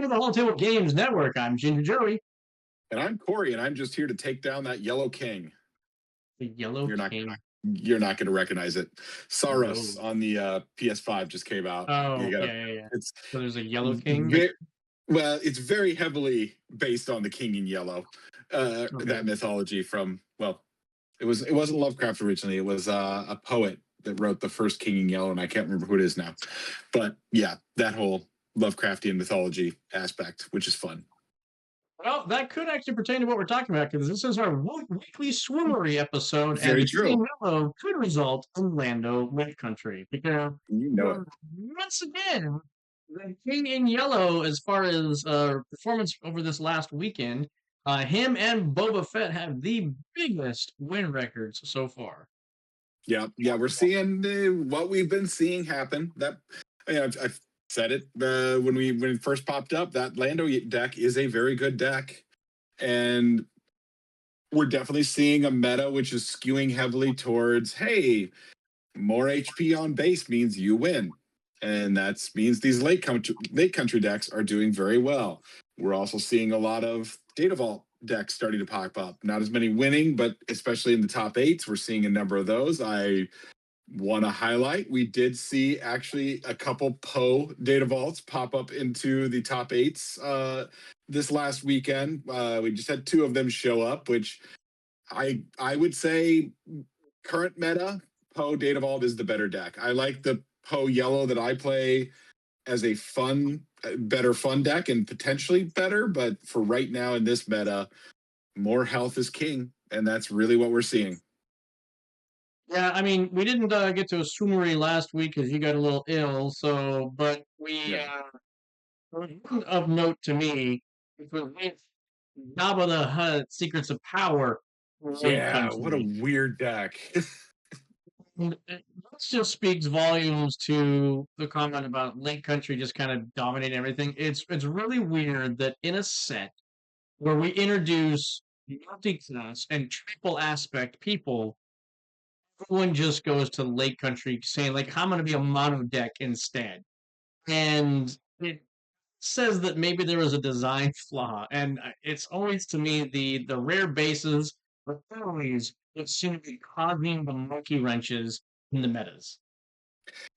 to the Whole Table Games Network. I'm Ginger Joey. And I'm Corey, and I'm just here to take down that Yellow King. The Yellow You're not King. you're not going to recognize it. Saros No. on the PS5 just came out. Oh, You gotta. yeah. It's So there's a Yellow King. well, it's very heavily based on the King in Yellow. Okay. That mythology from it wasn't Lovecraft originally. It was a poet that wrote the first King in Yellow, and I can't remember who it is now. But yeah, that whole Lovecraftian mythology aspect, which is fun. Well, that could actually pertain to what we're talking about because this is our Weekly SWUmary episode, and Very the King true. in Yellow could result in Lando Lake Country. Because You know it. once again, the King in Yellow, as far as performance over this last weekend, him and Boba Fett have the biggest win records so far. Yeah, we're seeing what we've been seeing happen. I've said it when it first popped up. That Lando deck is a very good deck, and we're definitely seeing a meta which is skewing heavily towards more HP on base means you win, and that means these late country decks are doing very well. We're also seeing a lot of Data Vault decks starting to pop up. Not as many winning, but especially in the top eights, we're seeing a number of those. I want to highlight, we did see actually a couple Poe Data Vaults pop up into the top eights this last weekend. We just had two of them show up, which I would say current meta, Poe Data Vault is the better deck. I like the Poe Yellow that I play as a better fun deck and potentially better, but for right now in this meta, more health is king, and that's really what we're seeing. Yeah, I mean, we didn't get to a SWUmary last week because you got a little ill. But of note to me, it was with Jabba the Hutt, Secrets of Power, Lake Yeah, what a Country. weird deck. This just speaks volumes to the comment about Lake Country just kind of dominating everything. It's really weird that in a set where we introduce multi-class and triple aspect people, everyone just goes to Lake Country saying, like, I'm going to be a mono deck instead. And it says that maybe there was a design flaw. And it's always, to me, the rare bases, but always it seems to be causing the monkey wrenches in the metas.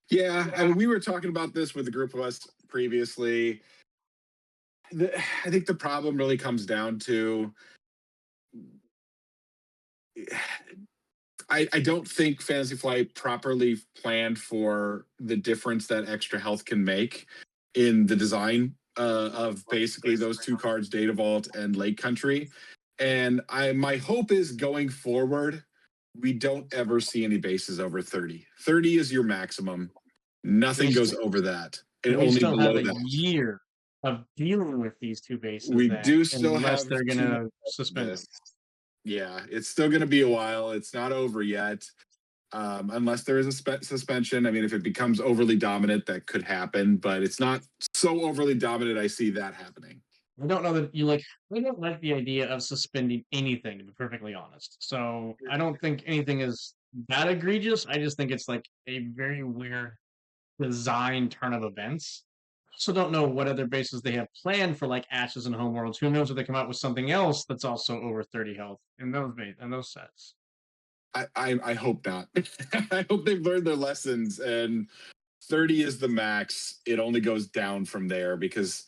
Yeah, I mean, we were talking about this with a group of us previously. I think the problem really comes down to I don't think Fantasy Flight properly planned for the difference that extra health can make in the design of basically those two cards, Data Vault and Lake Country. And my hope is going forward, we don't ever see any bases over 30. 30 is your maximum. Nothing goes over that. And We only still have below a that. year of dealing with these two bases We then, do still unless have they're going 2 months to of suspend them. this. Yeah, it's still going to be a while. It's not over yet. Unless there is a suspension. I mean, if it becomes overly dominant, that could happen, but it's not so overly dominant. I see that happening. I don't know that I don't like the idea of suspending anything, to be perfectly honest. So I don't think anything is that egregious. I just think it's like a very weird design turn of events. Also don't know what other bases they have planned for like Ashes and Homeworlds. Who knows if they come out with something else that's also over 30 health in those sets. I hope not. I hope they've learned their lessons and 30 is the max. It only goes down from there because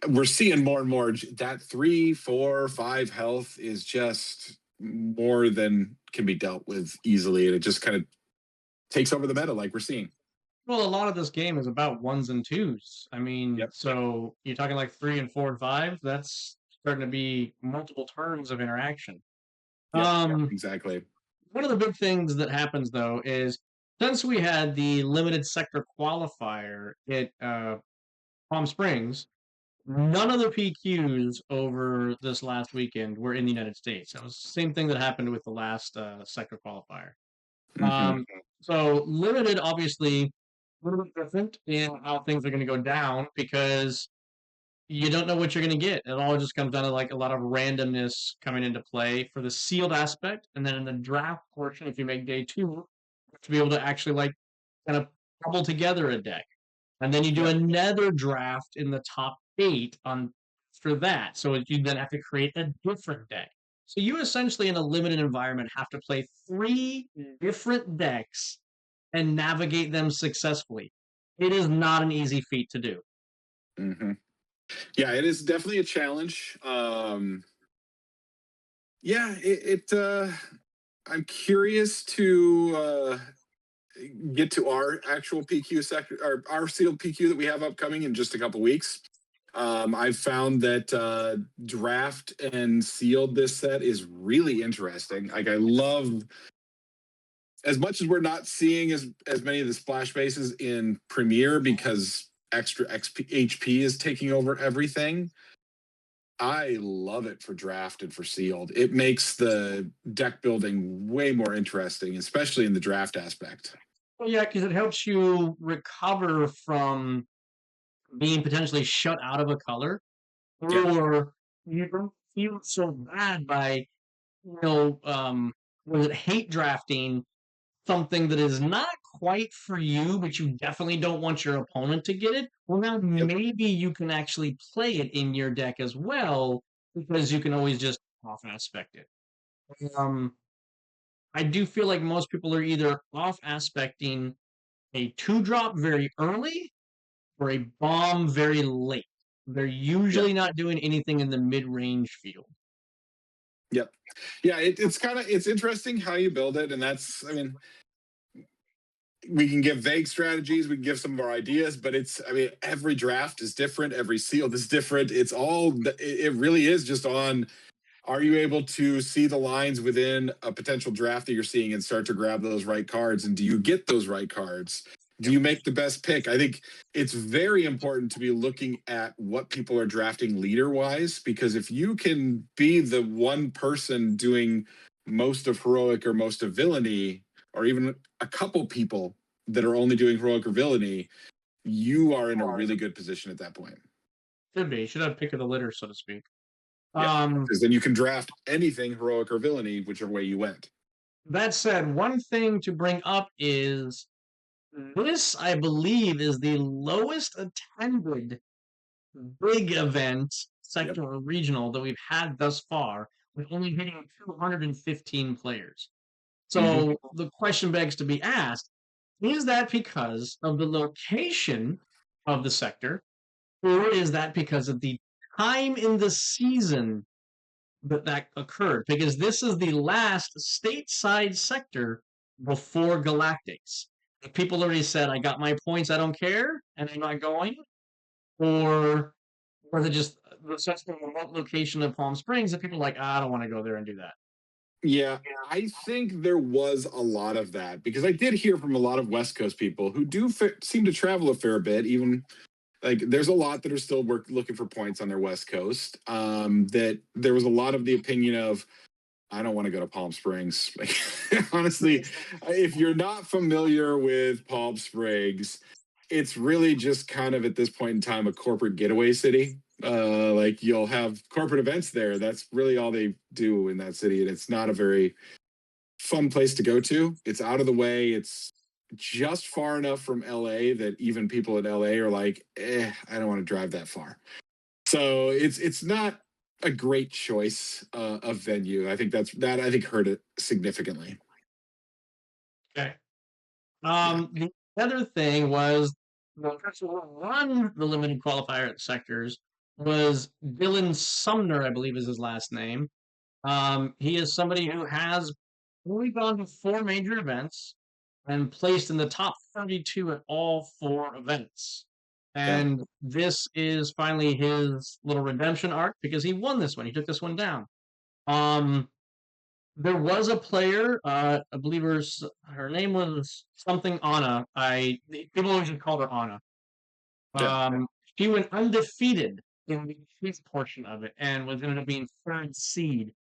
we're seeing more and more that 3, 4, 5 health is just more than can be dealt with easily. And it just kind of takes over the meta like we're seeing. Well, a lot of this game is about ones and twos. I mean, Yep. so you're talking like 3 and 4 and 5. That's starting to be multiple turns of interaction. Yep, exactly. One of the big things that happens though is since we had the limited sector qualifier at Palm Springs, none of the PQs over this last weekend were in the United States. That was the same thing that happened with the last sector qualifier. Mm-hmm. So limited, obviously, a little bit different in how things are going to go down because you don't know what you're going to get. It all just comes down to like a lot of randomness coming into play for the sealed aspect, and then in the draft portion, if you make day 2, to be able to actually like kind of cobble together a deck. And then you do Yep. another draft in the top 8 on for that. So you then have to create a different deck. So you essentially, in a limited environment, have to play 3 different decks and navigate them successfully. It is not an easy feat to do. Hmm. Yeah, it is definitely a challenge. Yeah, I'm curious to get to our actual PQ sector, or our sealed PQ that we have upcoming in just a couple weeks. I've found that draft and sealed this set is really interesting. Like, I love, as much as we're not seeing as many of the splash bases in Premiere because extra XP, HP is taking over everything. I love it for draft and for sealed. It makes the deck building way more interesting, especially in the draft aspect. Well, yeah, because it helps you recover from being potentially shut out of a color, Yeah. or you don't feel so bad by, you know, was it hate drafting something that is not quite for you, but you definitely don't want your opponent to get it. Well, now Yep. maybe you can actually play it in your deck as well, because you can always just off aspect it. Um, I do feel like most people are either off aspecting a 2-drop very early or a bomb very late. They're Yep. usually not doing anything in the mid-range field. Yep. Yeah. It's kind of, it's interesting how you build it, and that's, I mean, we can give vague strategies, we can give some of our ideas, but it's, I mean, every draft is different, every sealed is different. It's all, it really is just on, are you able to see the lines within a potential draft that you're seeing and start to grab those right cards? And do you get those right cards? Do you make the best pick? I think it's very important to be looking at what people are drafting leader wise, because if you can be the one person doing most of heroic or most of villainy, or even a couple people that are only doing heroic or villainy, you are in a really good position at that point. Should be. Should have pick of the litter, so to speak. Yeah. Um, Because then you can draft anything heroic or villainy, whichever way you went. that said, one thing to bring up is this, I believe, is the lowest attended big event, Yep. sector or regional, that we've had thus far, with only hitting 215 players. Hmm. So the question begs to be asked, is that because of the location of the sector, or is that because of the time in the season that occurred? Because this is the last stateside sector before Galactics. If people already said, I got my points, I don't care, and I'm not going, or was it just such a remote location of Palm Springs that people are like, I don't want to go there and do that? Yeah, I think there was a lot of that because I did hear from a lot of West Coast people who do seem to travel a fair bit. Even, like, there's a lot that are still looking for points on their West Coast. That there was a lot of the opinion of, I don't want to go to Palm Springs. Like, honestly, if you're not familiar with Palm Springs, it's really just kind of at this point in time a corporate getaway city. Like, you'll have corporate events there. That's really all they do in that city, and it's not a very fun place to go to. It's out of the way. It's just far enough from LA that even people in LA are like, I don't want to drive that far. So it's not a great choice of venue. I think that I think hurt it significantly. Okay. Yeah. The other thing was the person who won the limited qualifier sectors was Dylan Sumner, I believe is his last name. He is somebody who has only gone to 4 major events and placed in the top 32 at all 4 events. Yeah. And this is finally his little redemption arc because he won this one. He took this one down. Um, there was a player, I believe her name was something Anna. People always just called her Anna. Yeah. She went undefeated in the fifth portion of it and was ended up being third seed.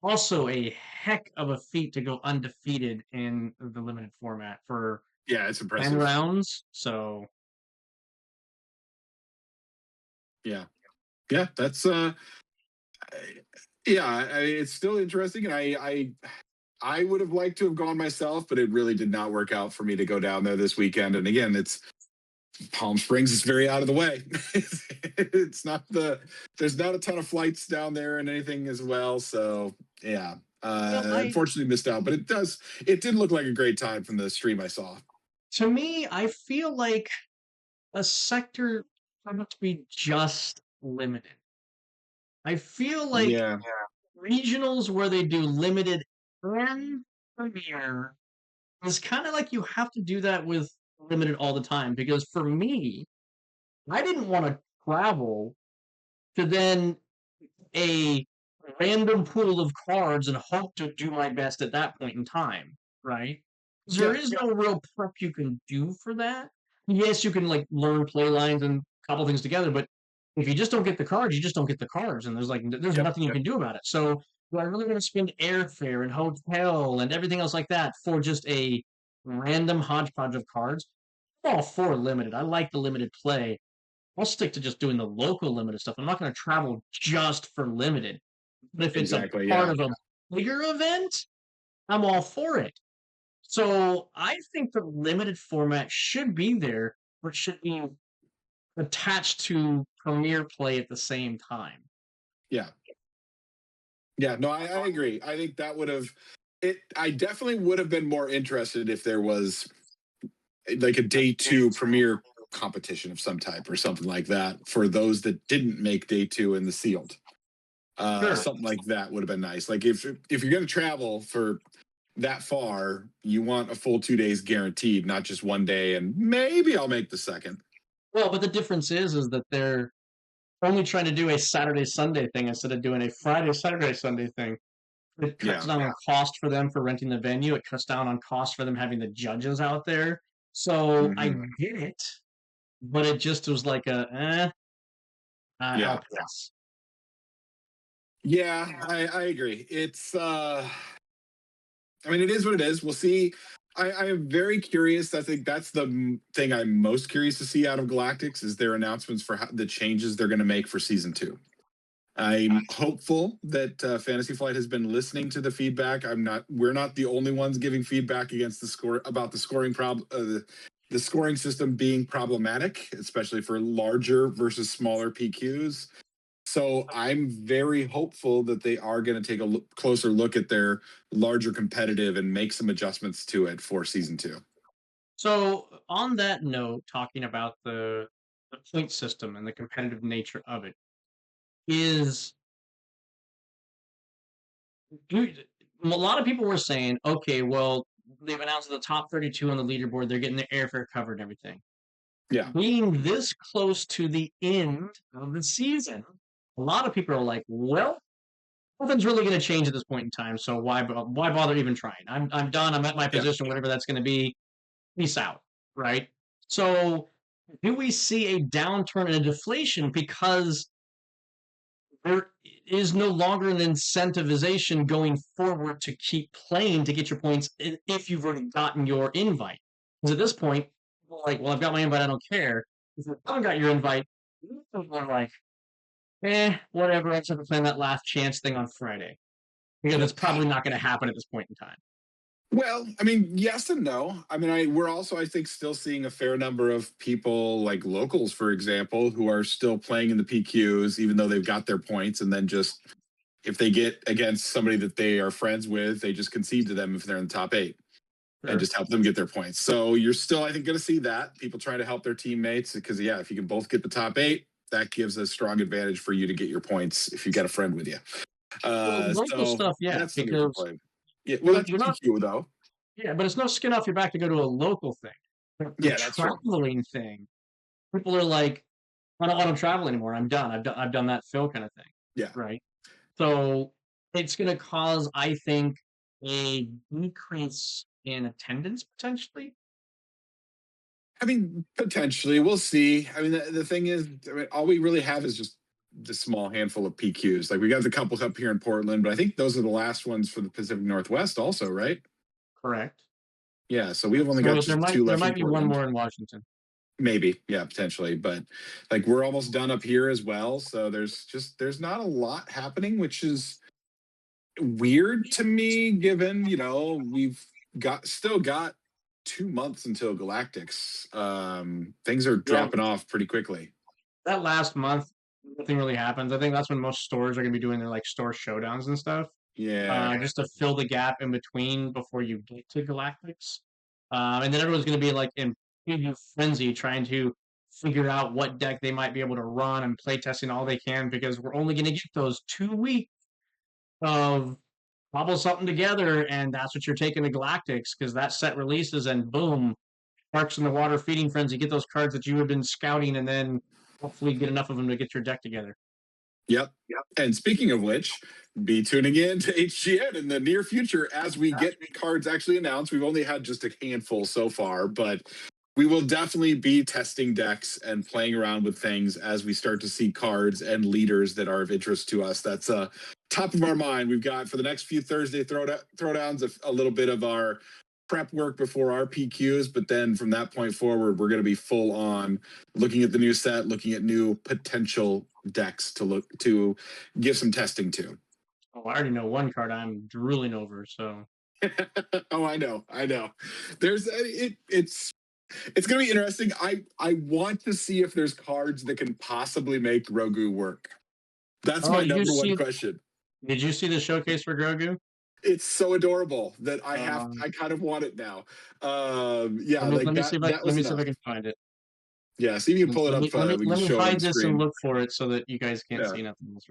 Also, a heck of a feat to go undefeated in the limited format for Yeah. It's 10 impressive. rounds. So, Yeah. Yeah. That's yeah. It's still interesting, and I would have liked to have gone myself, but it really did not work out for me to go down there this weekend. And again, it's Palm Springs is very out of the way. It's not there's not a ton of flights down there and anything as well. So yeah, I unfortunately missed out, but it did look like a great time from the stream I saw. to me, I feel like a sector must be just limited. I feel like Yeah, regionals where they do limited and premiere is kind of like you have to do that with limited all the time because for me, I didn't want to travel to then a random pool of cards and hope to do my best at that point in time, right? 'Cause there yeah, is no real prep you can do for that. Yes, you can like learn play lines and couple things together, but if you just don't get the cards, you just don't get the cards, and there's yep, nothing you can do about it. So do I really want to spend airfare and hotel and everything else like that for just a random hodgepodge of cards? I'm all for limited. I like the limited play. I'll stick to just doing the local limited stuff. I'm not going to travel just for limited. But if it's a exactly, part yeah, of a bigger event, I'm all for it. So I think the limited format should be there, but should be attached to Premier Play at the same time. yeah, yeah. No, I agree. I think that would have it. I definitely would have been more interested if there was like a day two premiere competition of some type or something like that for those that didn't make day two in the sealed. Sure. Something like that would have been nice. Like if you're going to travel for that far, you want a full 2 days guaranteed, not just one day. And maybe I'll make the second. Well, but the difference is that they're only trying to do a Saturday Sunday thing instead of doing a Friday Saturday Sunday thing. It cuts Yeah. down on cost for them for renting the venue. It cuts down on cost for them having the judges out there. So I Hmm. get it, but it just was like Yeah. I'll pass. Yeah. I agree. I mean, it is what it is. We'll see. I am very curious. I think that's the thing I'm most curious to see out of Galactics is their announcements for the changes they're going to make for season two. I'm hopeful that Fantasy Flight has been listening to the feedback. I'm not. We're not the only ones giving feedback against the score about the scoring problem. The scoring system being problematic, especially for larger versus smaller PQs. So I'm very hopeful that they are going to take a closer look at their larger competitive and make some adjustments to it for season two. So on that note, talking about the point system and the competitive nature of it, is a lot of people were saying, okay, well, they've announced the top 32 on the leaderboard, they're getting the airfare covered and everything. Yeah. Being this close to the end of the season, a lot of people are like, well, nothing's really going to change at this point in time, so why bother even trying? I'm done. I'm at my Yeah. position, whatever that's going to be. Peace out, right? So, do we see a downturn and a deflation because there is no longer an incentivization going forward to keep playing to get your points if you've already gotten your invite? Because at this point, like, well, I've got my invite, I don't care. If you haven't got your invite, we're like, whatever. I just have to plan that last chance thing on Friday because it's Yep. probably not going to happen at this point in time. Well, I mean, yes and no. I mean, we're also, I think, still seeing a fair number of people like locals, for example, who are still playing in the PQs, even though they've got their points, and then just if they get against somebody that they are friends with, they just concede to them if they're in the top eight and Sure. just help them get their points. So you're still, I think, going to see that people trying to help their teammates because, yeah, if you can both get the top eight, that gives a strong advantage for you to get your points if you got a friend with you. Well, local So stuff, yeah, that's something to because play. Yeah, well, that's you're not, PQ though. yeah, but it's no skin off your back to go to a local thing. But the Yeah, that's true. traveling thing, people are like, I don't want to travel anymore. I'm done. I've done that Phil kind of thing, Yeah. right? So it's going to cause, I think, a decrease in attendance potentially. I mean, potentially, we'll see. I mean, the thing is, I mean, all we really have is just the small handful of PQs. Like we got the couple up here in Portland, but I think those are the last ones for the Pacific Northwest, also, right? Correct. Yeah, so we have only got So there just might two there left in might be one Portland. more in Washington. Maybe, yeah, potentially, but like we're almost done up here as well. So there's not a lot happening, which is weird to me, given we've got still got 2 months until Galactics. Things are Yeah, dropping off pretty quickly. that last month, nothing really happens. I think that's when most stores are going to be doing their like store showdowns and stuff, Yeah. just to fill the gap in between before you get to Galactics. And then everyone's going to be like in preview frenzy trying to figure out what deck they might be able to run and play testing all they can because we're only going to get those 2 weeks of cobble something together, and that's what you're taking to Galactics because that set releases and boom, Sparks in the Water, Feeding Frenzy, get those cards that you have been scouting, and then hopefully get enough of them to get your deck together. Yep. And speaking of which, be tuning in to HGN in the near future as we get cards actually announced. We've only had just a handful so far, but we will definitely be testing decks and playing around with things as we start to see cards and leaders that are of interest to us. That's top of our mind. We've got for the next few Thursday throwdowns a little bit of our prep work before our PQs, but then from that point forward, we're going to be full on looking at the new set, looking at new potential decks to give some testing to. Oh, I already know one card I'm drooling over, so. Oh, I know. There's it's going to be interesting. I want to see if there's cards that can possibly make Grogu work. That's my number one question. Did you see the showcase for Grogu? It's so adorable that I kind of want it now. Yeah, let me see if I can find it. Yeah, see if you can pull it up. We can show it on this screen. and look for it so that you guys can't see nothing else.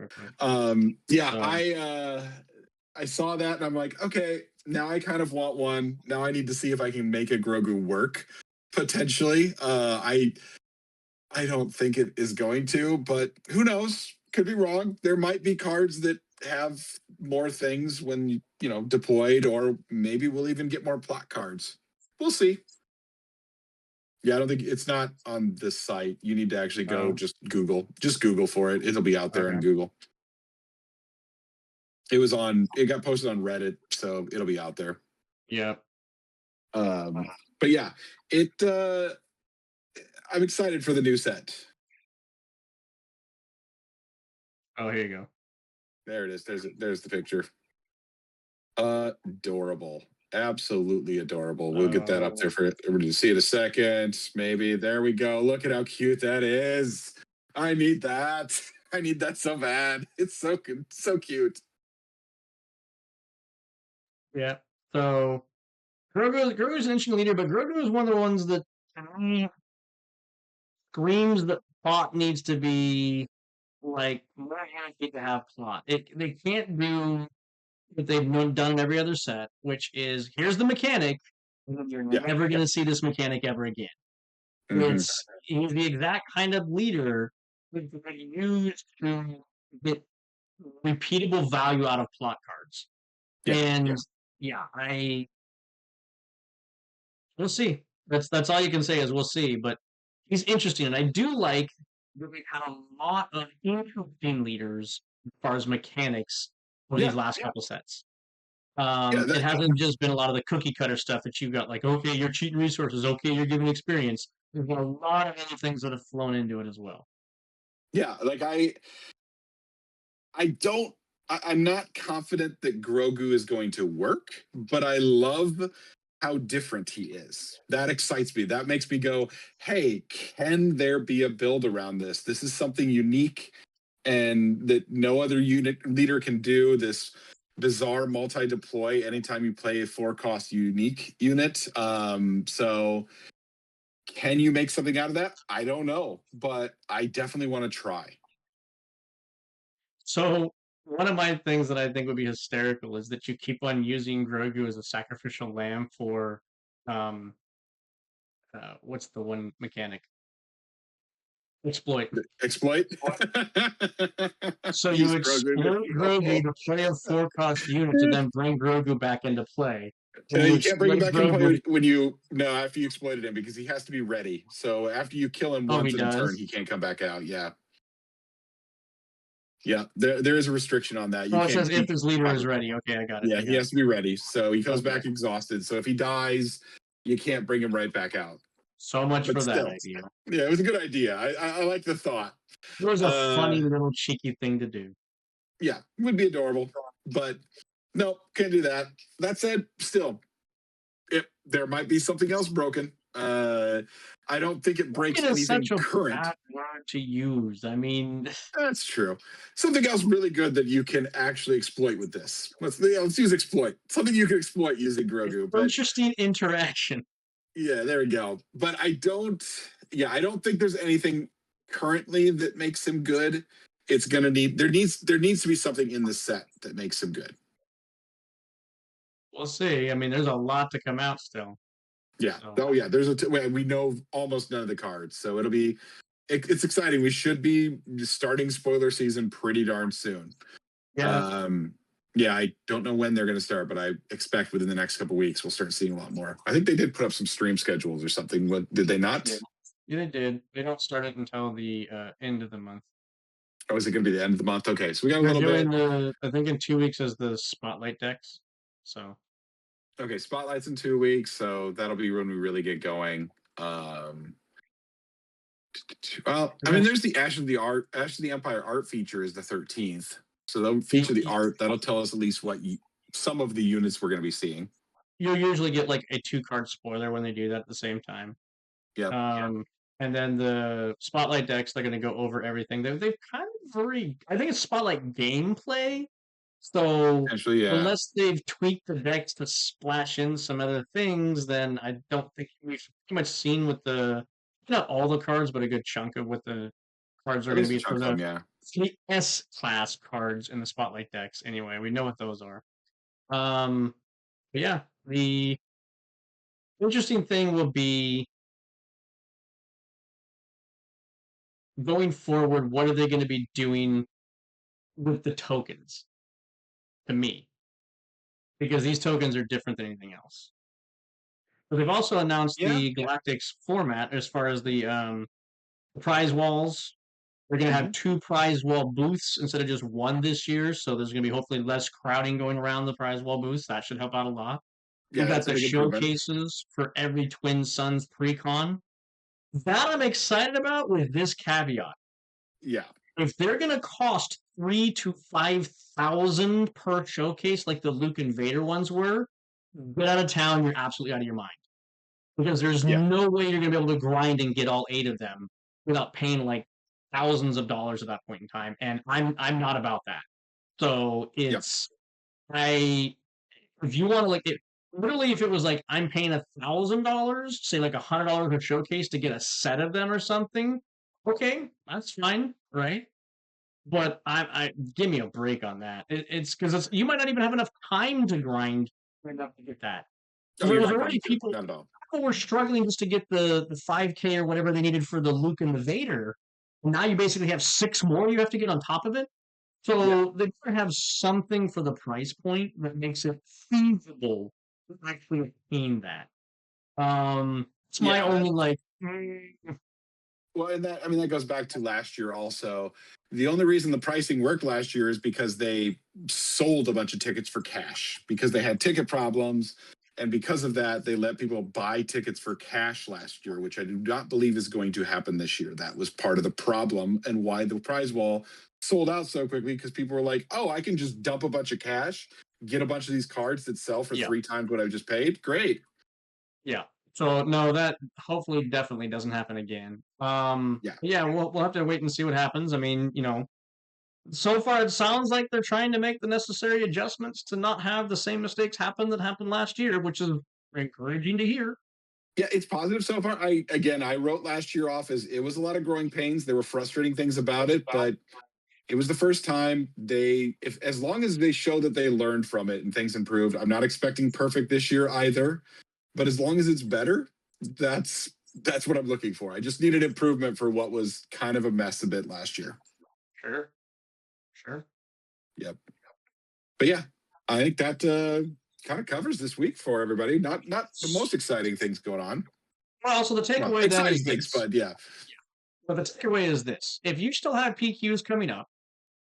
I saw that and I'm like, okay, now I kind of want one. Now I need to see if I can make a Grogu work potentially. I don't think it is going to, but who knows? Could be wrong. There might be cards that have more things when deployed, or maybe we'll even get more plot cards. We'll see. Yeah, I don't think it's not on this site. You need to actually go just Google for it. It'll be out there in Google. It got posted on Reddit, so it'll be out there. Yeah. But yeah, I'm excited for the new set. Oh, here you go. There it is. There's the picture. Adorable. Absolutely adorable. We'll get that up there for everybody to see in a second. Maybe. There we go. Look at how cute that is. I need that. I need that so bad. It's so good. So cute. Yeah. So Grogu's an interesting leader, but Grogu is one of the ones that screams that plot needs to be like more happy to have plot. They can't do what they've done in every other set, which is here's the mechanic, and you're never going to see this mechanic ever again. He's the exact kind of leader that used to get repeatable value out of plot cards. We'll see. That's all you can say is we'll see. But he's interesting, and I do like that we had a lot of interesting leaders as far as mechanics for these last couple sets. It hasn't just been a lot of the cookie cutter stuff that you've got, like, okay, you're cheating resources, okay, you're giving experience. There's been a lot of other things that have flown into it as well. Yeah, like I'm not confident that Grogu is going to work, but I love how different he is. That excites me. That makes me go, hey, can there be a build around this? This is something unique and that no other leader can do. This bizarre multi-deploy anytime you play a 4-cost unique unit. So can you make something out of that? I don't know, but I definitely want to try. So one of my things that I think would be hysterical is that you keep on using Grogu as a sacrificial lamb for what's the one mechanic? Exploit. So you exploit Grogu to play a 4-cost unit to then bring Grogu back into play. You can't bring him back into play after you exploited him, because he has to be ready. So after you kill him once in a turn, he can't come back out. Yeah. Yeah, there is a restriction on that. It says if his leader is ready. Okay, I got it. Yeah, he has to be ready. So he comes back exhausted. So if he dies, you can't bring him right back out. So much for that idea. Yeah, it was a good idea. I like the thought. It was a funny little cheeky thing to do. Yeah, it would be adorable. But no, can't do that. That said, still, there might be something else broken. I don't think it breaks It is anything such a current. bad word to use. I mean, That's true. Something else really good that you can actually exploit with this. Let's use exploit. Something you can exploit using Grogu. But interesting interaction. yeah, there we go. But I don't. Yeah, I don't think there's anything currently that makes him good. It's gonna need there needs to be something in the set that makes him good. We'll see. I mean, there's a lot to come out still. Yeah. So Oh yeah. We know almost none of the cards, so it's exciting. We should be starting spoiler season pretty darn soon. yeah, Um, yeah, I don't know when they're going to start, but I expect within the next couple of weeks we'll start seeing a lot more. I think they did put up some stream schedules or something. What did they not? yeah, they did. They don't start it until the end of the month. Oh, is it going to be the end of the month? Okay, so we got a They're little doing bit. the, I think in 2 weeks is the spotlight decks. So Okay, spotlights in 2 weeks, so that'll be when we really get going. Um, well, I mean, there's the Ash of the Empire art feature is the 13th, so they'll feature the art. That'll tell us at least some of the units we're going to be seeing. you'll usually get like a 2-card spoiler when they do that at the same time. Yep. And then the spotlight decks, they're going to go over everything. They've kind of I think it's spotlight gameplay. So Potentially, yeah. unless they've tweaked the decks to splash in some other things, then I don't think we've pretty much seen what not all the cards, but a good chunk of what the cards are At going to least a be for chunk of the them, yeah. S class cards in the spotlight decks. Anyway, we know what those are. Um, but yeah, the interesting thing will be going forward, what are they going to be doing with the tokens to me? Because these tokens are different than anything else. But they've also announced Yeah. the Galactics format as far as the prize walls. They're going to have 2 prize wall booths instead of just 1 this year. So there's going to be hopefully less crowding going around the prize wall booths. That should help out a lot. Yeah, We've got that's a the big improvement. showcases for every Twin Suns pre-con. That I'm excited about with this caveat. Yeah. If they're gonna cost 3 to 5,000 per showcase, like the Luke and Vader ones were, get out of town. You're absolutely out of your mind because there's Yeah. no way you're gonna be able to grind and get all 8 of them without paying like thousands of dollars at that point in time. And I'm not about that. So Yep. it's I if you want to like it literally if it was like I'm paying $1,000, say like $100 per showcase to get a set of them or something, okay, that's fine, right? But I give me a break on that. It's because you might not even have enough time to grind enough to get that. Oh, Because there you're was not going already to. Not at all. people were struggling just to get the 5K or whatever they needed for the Luke and the Vader. And now you basically have 6 more you have to get on top of it. Yeah. So they better have something for the price point that makes it feasible to actually obtain that. It's my Yeah. only like. Well, and that goes back to last year also. The only reason the pricing worked last year is because they sold a bunch of tickets for cash because they had ticket problems. And because of that, they let people buy tickets for cash last year, which I do not believe is going to happen this year. That was part of the problem and why the prize wall sold out so quickly because people were like, oh, I can just dump a bunch of cash, get a bunch of these cards that sell for Yeah. 3 times what I just paid. Great. Yeah. So no, that hopefully definitely doesn't happen again. Yeah. Yeah, we'll have to wait and see what happens. I mean, so far it sounds like they're trying to make the necessary adjustments to not have the same mistakes happen that happened last year, which is encouraging to hear. Yeah, it's positive so far. I wrote last year off as it was a lot of growing pains. There were frustrating things about it, but it was the first time if as long as they show that they learned from it and things improved. I'm not expecting perfect this year either, but as long as it's better, that's what I'm looking for. I just need an improvement for what was kind of a mess a bit last year. Sure. Sure. Yep. But yeah, I think that kind of covers this week for everybody. Not the most exciting things going on. Well, so the Well, takeaway then is exciting things, this. but yeah. But the takeaway is this. If you still have PQs coming up,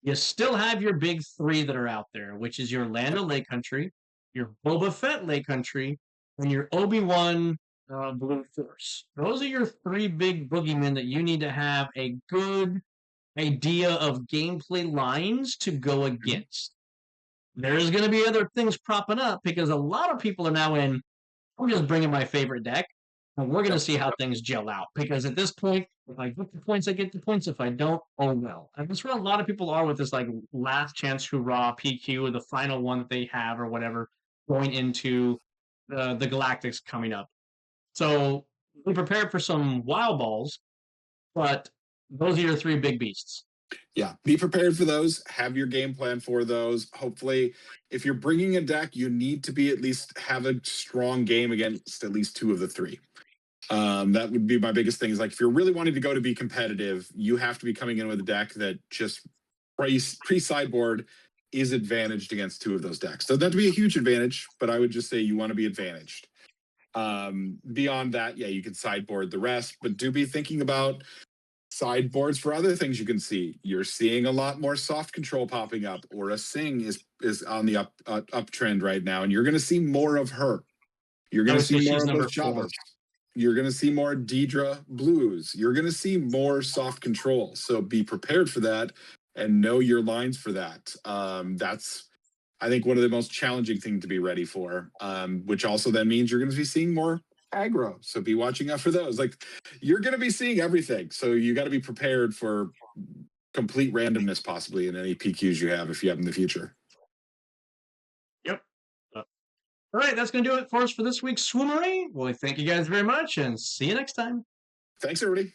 you still have your big 3 that are out there, which is your Land of Lake Country, your Boba Fett Lake Country, and your Obi-Wan Blue Force. Those are your 3 big boogeymen that you need to have a good idea of gameplay lines to go against. There's going to be other things propping up because a lot of people are now in, I'm just bringing my favorite deck, and we're going to see how things gel out. Because at this point, if I get the points, I get the points. If I don't, oh well. And that's where a lot of people are with this like last chance hurrah PQ, the final one that they have or whatever, going into the Galactics coming up. So be prepared for some wild balls, but those are your three big beasts. Yeah, be prepared for those. Have your game plan for those. Hopefully, if you're bringing a deck, you need to be at least have a strong game against at least two of the three. That would be my biggest thing. Is like if you're really wanting to go to be competitive, you have to be coming in with a deck that just pre sideboard is advantaged against two of those decks. So that'd be a huge advantage. But I would just say you want to be advantaged. Beyond that, yeah, you can sideboard the rest, but do be thinking about sideboards for other things you can see. You're seeing a lot more soft control popping up, or a Sing is on the uptrend right now, and you're going to see more of her. You're I going to would say see more she's of number those 4. Javas. You're going to see more Deidre Blues. You're going to see more soft control. So be prepared for that and know your lines for that. That's, I think, one of the most challenging things to be ready for, which also then means you're going to be seeing more aggro. So be watching out for those. Like, you're going to be seeing everything. So you got to be prepared for complete randomness possibly in any PQs you have if you have in the future. Yep. All right, that's going to do it for us for this week's SWUmary. Well, thank you guys very much, and see you next time. Thanks, everybody.